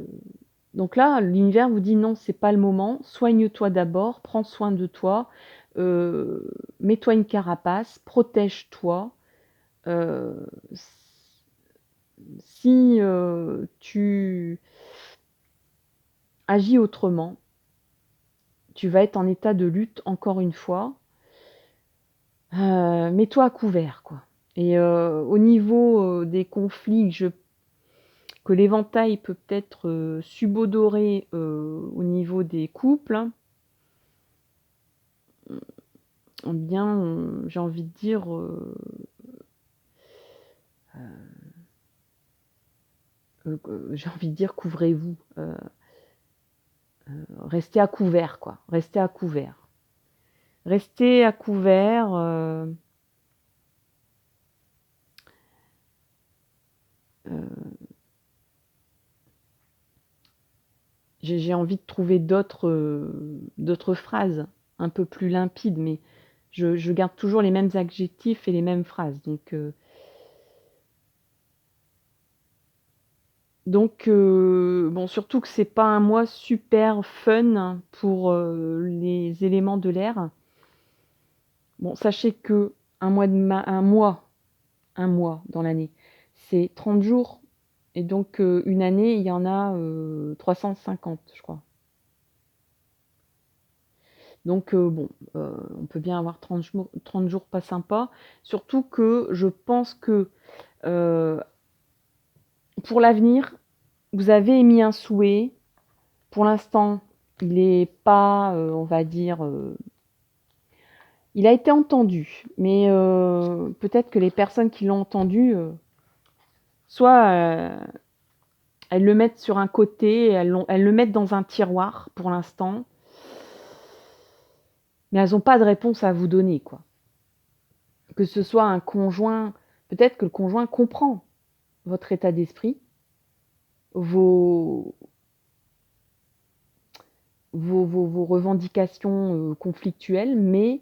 Speaker 1: Donc là, l'univers vous dit non, c'est pas le moment. Soigne-toi d'abord, prends soin de toi, mets-toi une carapace, protège-toi. Euh, si tu agis autrement, tu vas être en état de lutte encore une fois. Mets-toi à couvert, quoi. Et au niveau des conflits que l'éventail peut être subodoré au niveau des couples, eh bien, j'ai envie de dire, couvrez-vous, restez à couvert, quoi. Restez à couvert. Restez à couvert. J'ai envie de trouver d'autres phrases un peu plus limpides, mais je garde toujours les mêmes adjectifs et les mêmes phrases. Bon, surtout que c'est pas un mois super fun pour les éléments de l'air. Bon, sachez que un mois dans l'année, c'est 30 jours. Et donc, une année, il y en a 350, je crois. Donc, bon, on peut bien avoir 30 jours pas sympas. Surtout que je pense que euh, pour l'avenir, vous avez émis un souhait. Pour l'instant, il n'est pas, on va dire, il a été entendu. Mais peut-être que les personnes qui l'ont entendu, soit elles le mettent sur un côté, elles le mettent dans un tiroir pour l'instant, mais elles n'ont pas de réponse à vous donner, quoi. Que ce soit un conjoint, peut-être que le conjoint comprend votre état d'esprit, vos, vos revendications conflictuelles, mais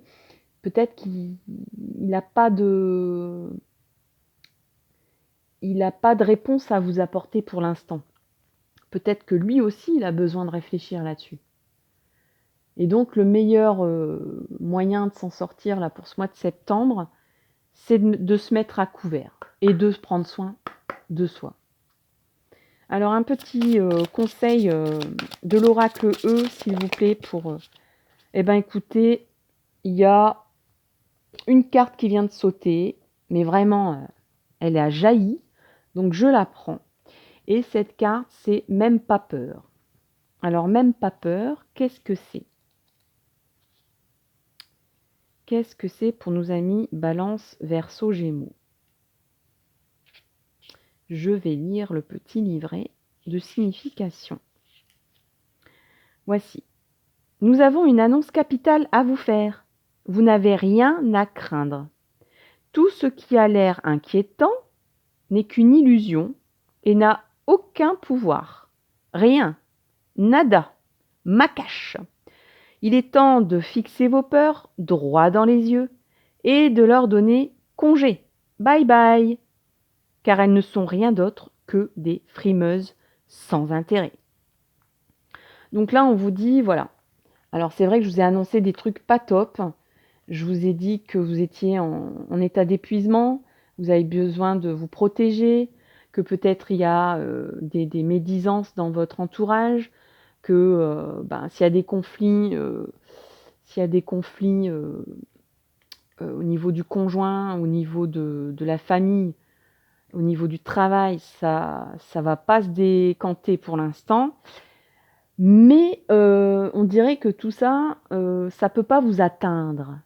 Speaker 1: peut-être qu'il n'a pas pas de réponse à vous apporter pour l'instant. Peut-être que lui aussi, il a besoin de réfléchir là-dessus. Et donc, le meilleur moyen de s'en sortir là, pour ce mois de septembre, c'est de se mettre à couvert et de prendre soin de soi. Alors, un petit conseil de l'oracle E, s'il vous plaît, pour... eh bien, écoutez, il y a une carte qui vient de sauter, mais vraiment, elle a jailli, donc je la prends. Et cette carte, c'est même pas peur. Alors, même pas peur, qu'est-ce que c'est? Qu'est-ce que c'est pour nos amis Balance, Verseau, Gémeaux? Je vais lire le petit livret de signification. Voici. Nous avons une annonce capitale à vous faire. Vous n'avez rien à craindre. Tout ce qui a l'air inquiétant n'est qu'une illusion et n'a aucun pouvoir. Rien. Nada. Macache. Il est temps de fixer vos peurs droit dans les yeux et de leur donner congé. Bye bye. Car elles ne sont rien d'autre que des frimeuses sans intérêt. Donc là, on vous dit, voilà. Alors c'est vrai que je vous ai annoncé des trucs pas top. Je vous ai dit que vous étiez en état d'épuisement, vous avez besoin de vous protéger, que peut-être il y a des médisances dans votre entourage, que s'il y a des conflits, au niveau du conjoint, au niveau de la famille, au niveau du travail, ça va pas se décanter pour l'instant. Mais on dirait que tout ça, ça peut pas vous atteindre.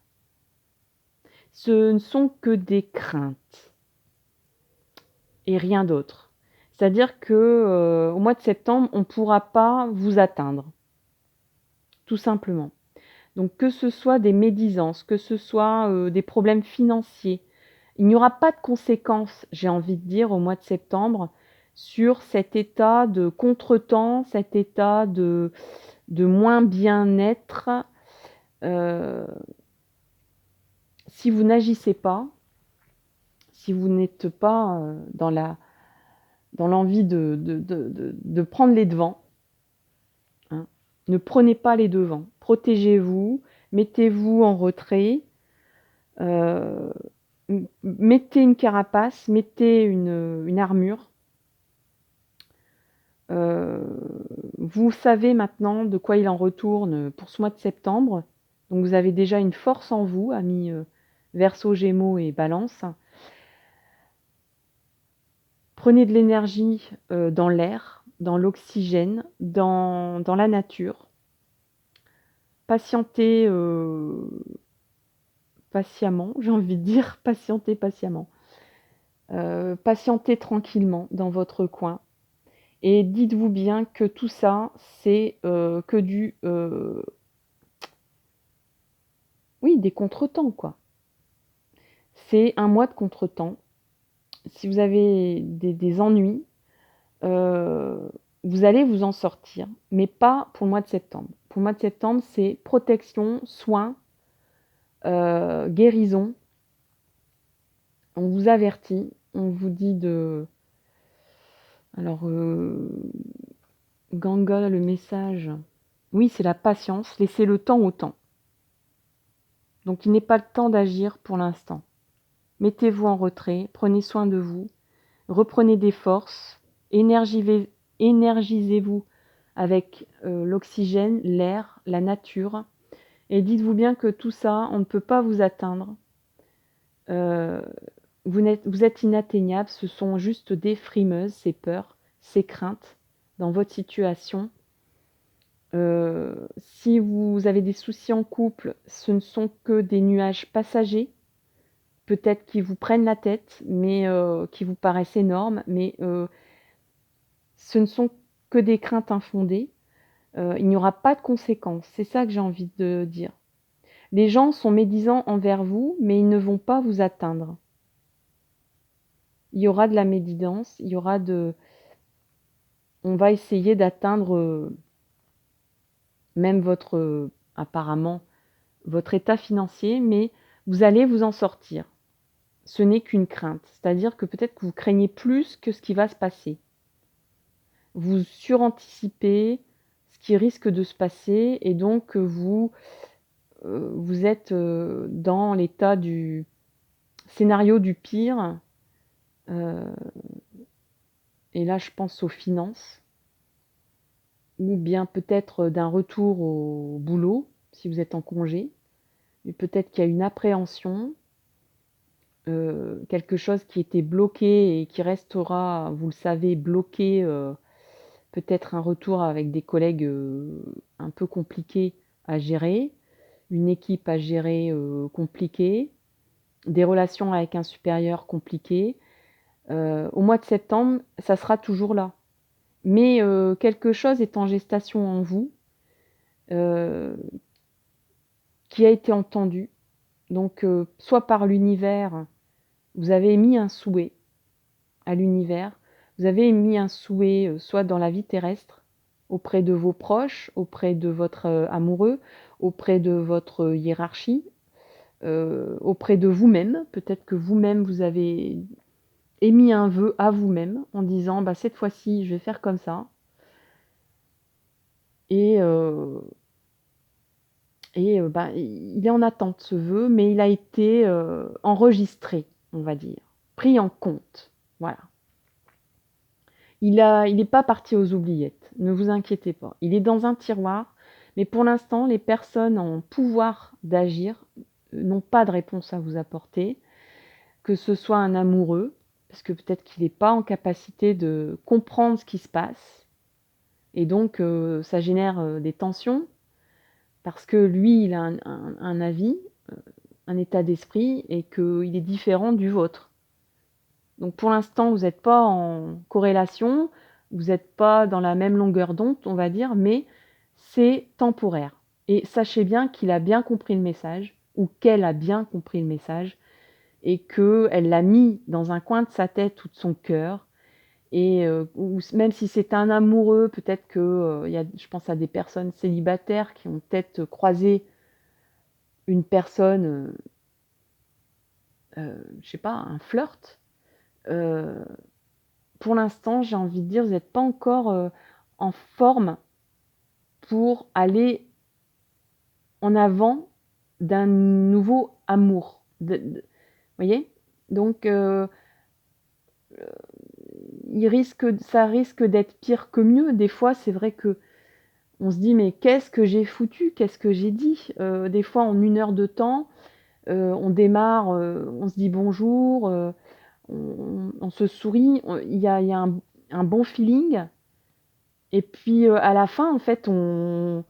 Speaker 1: Ce ne sont que des craintes et rien d'autre. C'est-à-dire que au mois de septembre, on ne pourra pas vous atteindre, tout simplement. Donc que ce soit des médisances, que ce soit des problèmes financiers, il n'y aura pas de conséquences, j'ai envie de dire, au mois de septembre, sur cet état de contretemps, cet état de moins bien-être. Si vous n'agissez pas, si vous n'êtes pas dans l'envie de prendre les devants, hein, ne prenez pas les devants. Protégez-vous, mettez-vous en retrait, mettez une carapace, mettez une armure. Vous savez maintenant de quoi il en retourne pour ce mois de septembre. Donc vous avez déjà une force en vous, amis Verseau, Gémeaux et Balance. Prenez de l'énergie, dans l'air, dans l'oxygène, dans la nature. Patientez, patiemment, j'ai envie de dire, patientez patiemment. Patientez tranquillement dans votre coin et dites-vous bien que tout ça, c'est, que oui, des contretemps, quoi. C'est un mois de contretemps. Si vous avez des ennuis, heu, vous allez vous en sortir, mais pas pour le mois de septembre. Pour le mois de septembre, c'est protection, soins, guérison. On vous avertit, on vous dit de alors, Ganga, le message, oui, c'est la patience, laissez le temps au temps. Donc il n'est pas le temps d'agir pour l'instant. Mettez-vous en retrait, prenez soin de vous, reprenez des forces, énergisez-vous avec, l'oxygène, l'air, la nature et dites-vous bien que tout ça, on ne peut pas vous atteindre. Heu, vous êtes inatteignable, ce sont juste des frimeuses, ces peurs, ces craintes dans votre situation. Si vous avez des soucis en couple, ce ne sont que des nuages passagers, peut-être qui vous prennent la tête, mais qui vous paraissent énormes, mais ce ne sont que des craintes infondées. Il n'y aura pas de conséquences, c'est ça que j'ai envie de dire. Les gens sont médisants envers vous, mais ils ne vont pas vous atteindre. Il y aura de la médisance, il y aura de on va essayer d'atteindre, même votre, apparemment, votre état financier, mais vous allez vous en sortir. Ce n'est qu'une crainte, c'est-à-dire que peut-être que vous craignez plus que ce qui va se passer. Vous suranticipez ce qui risque de se passer et donc vous êtes, dans l'état du scénario du pire, heu et là je pense aux finances ou bien peut-être d'un retour au boulot, si vous êtes en congé, et peut-être qu'il y a une appréhension, quelque chose qui était bloqué et qui restera, vous le savez, bloqué, peut-être un retour avec des collègues, un peu compliqués à gérer, une équipe à gérer, compliquée, des relations avec un supérieur compliquées. Au mois de septembre, ça sera toujours là. Mais quelque chose est en gestation en vous, heu, qui a été entendu. Donc soit par l'univers, vous avez émis un souhait à l'univers, vous avez émis un souhait, soit dans la vie terrestre, auprès de vos proches, auprès de votre, amoureux, auprès de votre hiérarchie, auprès de vous-même. Peut-être que vous-même, vous avez émis un vœu à vous-même en disant: «Bah, cette fois-ci, je vais faire comme ça» et bah, il est en attente ce vœu, mais il a été, enregistré, on va dire, pris en compte. Voilà. Il n'est pas parti aux oubliettes, ne vous inquiétez pas. Il est dans un tiroir, mais pour l'instant, les personnes en pouvoir d'agir, n'ont pas de réponse à vous apporter, que ce soit un amoureux, parce que peut-être qu'il n'est pas en capacité de comprendre ce qui se passe et donc ça génère, des tensions parce que lui, il a un avis, un état d'esprit et qu'il est différent du vôtre. Donc pour l'instant, vous êtes pas en corrélation, vous êtes pas dans la même longueur d'onde, on va dire, mais c'est temporaire et sachez bien qu'il a bien compris le message ou qu'elle a bien compris le message et qu'elle l'a mis dans un coin de sa tête ou de son cœur et ou même si c'est un amoureux, peut-être que, il y a je pense à des personnes célibataires qui ont peut-être croisé une personne, je sais pas, un flirt, heu, pour l'instant, j'ai envie de dire, vous n'êtes pas encore, en forme pour aller en avant d'un nouveau amour. De voyez? Donc ça risque d'être pire que mieux. Des fois, c'est vrai qu'on se dit: «Mais qu'est-ce que j'ai foutu? Qu'est-ce que j'ai dit?» Des fois, en 1 heure de temps, on démarre, on se dit bonjour, on se sourit, il y a un bon feeling et puis, à la fin, en fait, il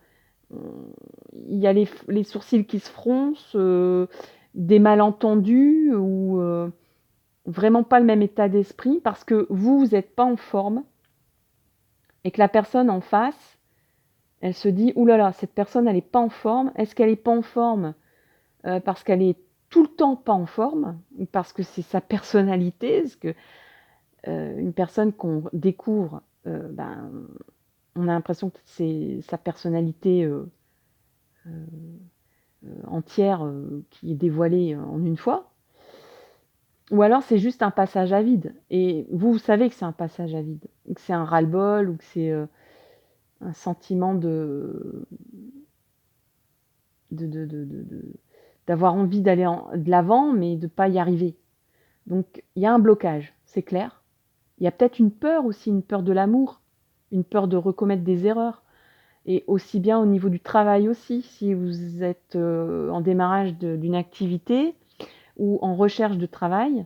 Speaker 1: y a les sourcils qui se froncent, des malentendus ou, vraiment pas le même état d'esprit parce que vous êtes pas en forme et que la personne en face, elle se dit: «Ouh là là, cette personne, elle est pas en forme». Est-ce qu'elle est pas en forme, parce qu'elle est tout le temps pas en forme ou parce que c'est sa personnalité? Parce que, une personne qu'on découvre, ben, on a l'impression que c'est sa personnalité, entière, qui est dévoilée, en une fois. Ou alors c'est juste un passage à vide et vous, vous savez que c'est un passage à vide, ou que c'est un ras-le-bol ou que c'est, un sentiment de d'avoir envie d'aller de l'avant, mais de pas y arriver. Donc il y a un blocage, c'est clair. Il y a peut-être une peur aussi, une peur de l'amour, une peur de recommettre des erreurs et aussi bien au niveau du travail aussi. Si vous êtes, en démarrage d'une activité ou en recherche de travail,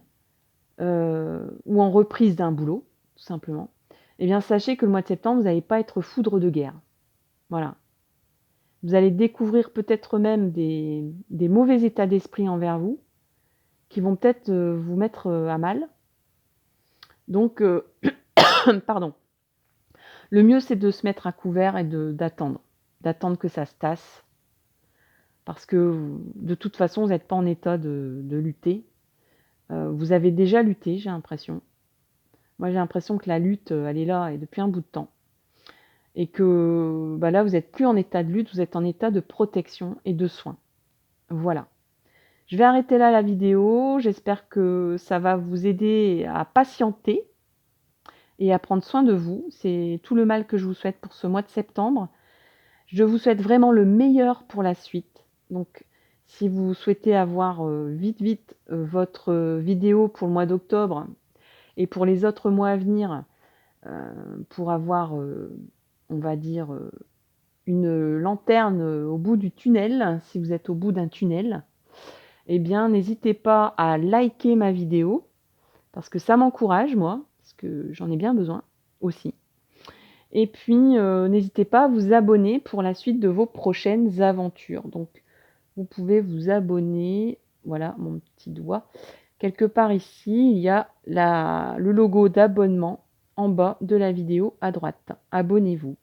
Speaker 1: ou en reprise d'un boulot, tout simplement, eh bien sachez que le mois de septembre, vous n'allez pas être foudre de guerre. Voilà. Vous allez découvrir peut-être même des mauvais états d'esprit envers vous, qui vont peut-être, vous mettre, à mal. Donc pardon. Le mieux, c'est de se mettre à couvert et d'attendre que ça se tasse parce que de toute façon, vous n'êtes pas en état de lutter. Vous avez déjà lutté, j'ai l'impression. Moi, j'ai l'impression que la lutte, elle est là et depuis un bout de temps et que, bah, là, vous êtes plus en état de lutte, vous êtes en état de protection et de soin. Voilà. Je vais arrêter là la vidéo. J'espère que ça va vous aider à patienter et à prendre soin de vous. C'est tout le mal que je vous souhaite pour ce mois de septembre. Je vous souhaite vraiment le meilleur pour la suite. Donc, si vous souhaitez avoir vite votre vidéo pour le mois d'octobre et pour les autres mois à venir, pour avoir, on va dire, une lanterne au bout du tunnel, si vous êtes au bout d'un tunnel, eh bien, n'hésitez pas à liker ma vidéo parce que ça m'encourage, moi, parce que j'en ai bien besoin aussi. Et puis, n'hésitez pas à vous abonner pour la suite de vos prochaines aventures. Donc, vous pouvez vous abonner, voilà mon petit doigt. Quelque part ici, il y a le logo d'abonnement en bas de la vidéo à droite. Abonnez-vous.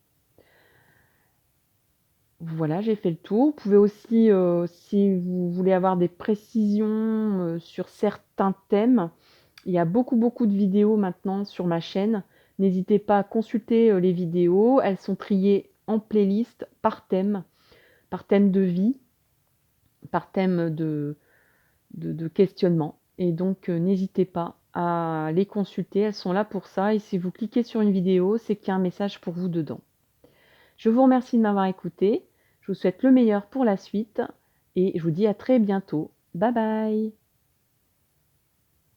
Speaker 1: Voilà, j'ai fait le tour. Vous pouvez aussi, si vous voulez avoir des précisions, sur certains thèmes, il y a beaucoup de vidéos maintenant sur ma chaîne. N'hésitez pas à consulter, les vidéos. Elles sont triées en playlist par thème de vie, par thème de questionnement et donc n'hésitez pas à les consulter. Elles sont là pour ça et si vous cliquez sur une vidéo, c'est qu'il y a un message pour vous dedans. Je vous remercie de m'avoir écouté. Je vous souhaite le meilleur pour la suite et je vous dis à très bientôt. Bye bye!